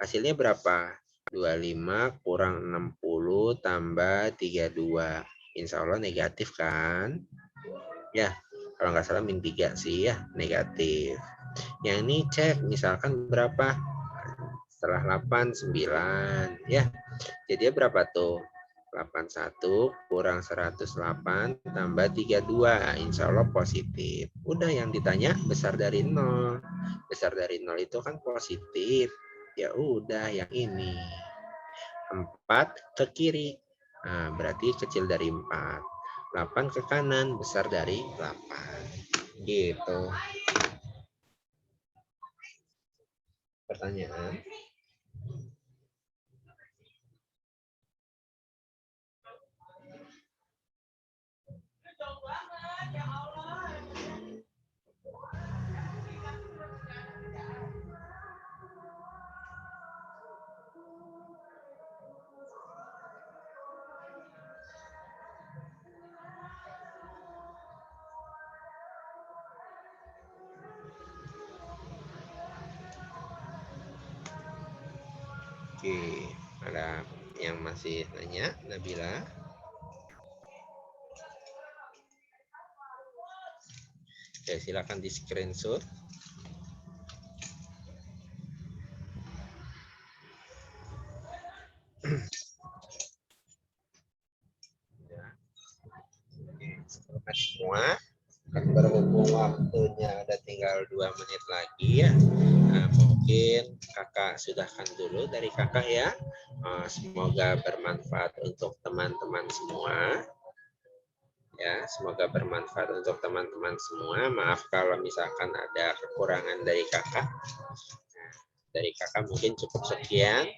Hasilnya berapa? 25 kurang 60 tambah 32. Insya Allah negatif kan? Ya, kalau nggak salah min 3 sih ya, negatif. Yang ini cek misalkan berapa? Setelah 8, 9. Ya, jadi berapa tuh? 81 kurang 108 tambah 32. Insya Allah positif. Udah, yang ditanya besar dari 0. Besar dari 0 itu kan positif. Ya udah, yang ini. 4 ke kiri. Nah, berarti kecil dari 4. 8 ke kanan, besar dari 8. Gitu. Pertanyaan? Oke, ada yang masih nanya, Nabila? Oke, silakan di screenshot. Oke, semua. Kan berhubung waktunya ada tinggal 2 menit lagi ya. Nah, mungkin kakak sudahkan dulu dari kakak ya. Semoga bermanfaat untuk teman-teman semua. Ya, semoga bermanfaat untuk teman-teman semua. Maaf kalau misalkan ada kekurangan dari kakak. Dari kakak mungkin cukup sekian.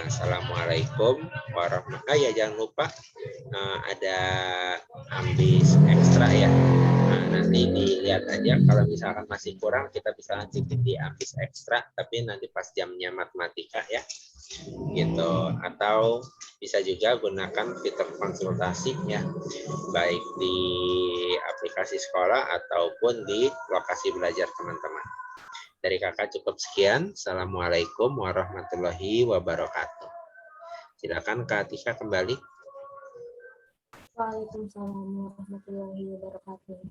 Assalamualaikum warahmatullahi. Ya jangan lupa ada ambis ekstra ya. Nanti dilihat aja kalau misalkan masih kurang kita bisa lanjutin di ambis ekstra, tapi nanti pas jamnya matematika ya gitu. Atau bisa juga gunakan fitur konsultasi ya, baik di aplikasi sekolah ataupun di lokasi belajar teman-teman. Dari kakak cukup sekian. Assalamualaikum warahmatullahi wabarakatuh. Silakan Kak Atika kembali. Waalaikumsalam warahmatullahi wabarakatuh.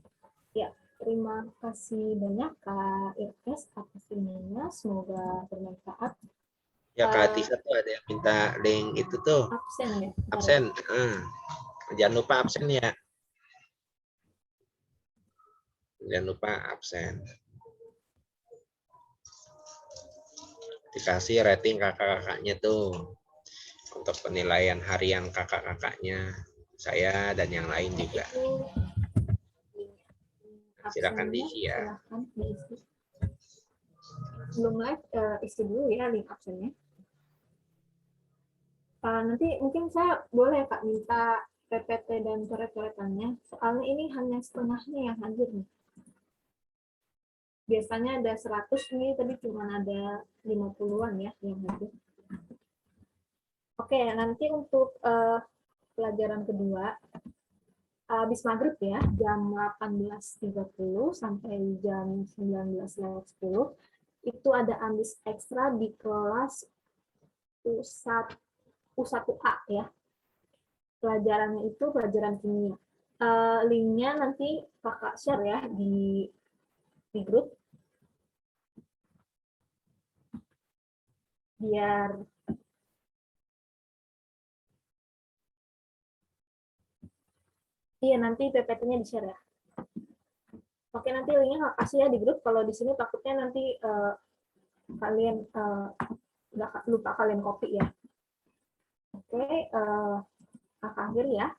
Ya, terima kasih banyak Kak Irkes atas ilmunya. Semoga bermanfaat. Ya Kak Atika tuh ada yang minta link itu tuh. Absen ya? Absen. Jangan lupa absen ya. Jangan lupa absen. Dikasih rating kakak-kakaknya tuh untuk penilaian harian kakak-kakaknya, saya dan yang lain juga. Silakan diisi ya. Silakan diisi. Sebelum live isi dulu ya link absennya. Nanti mungkin saya boleh Kak minta PPT dan coret-coretannya. Soalnya ini hanya setengahnya yang hadir nih. Biasanya ada 100 nih, tapi cuma ada 50-an ya yang hadir. Oke, nanti untuk pelajaran kedua, habis maghrib ya, jam 18.30 sampai jam 19.10, itu ada ambis ekstra di kelas U1A ya. Pelajarannya itu pelajaran kimia. Linknya nanti kakak share ya di grup. Biar iya nanti PPT-nya di-share ya. Oke, nanti linknya kakak kasih ya di grup. Kalau di sini takutnya nanti kalian lupa kalian copy ya. Oke, kakak akhir ya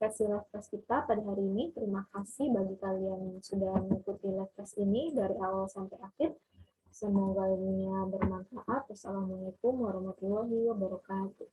sesi live class kita pada hari ini. Terima kasih bagi kalian yang sudah mengikuti live class ini dari awal sampai akhir. Semoga ilmunya bermanfaat. Wassalamualaikum warahmatullahi wabarakatuh.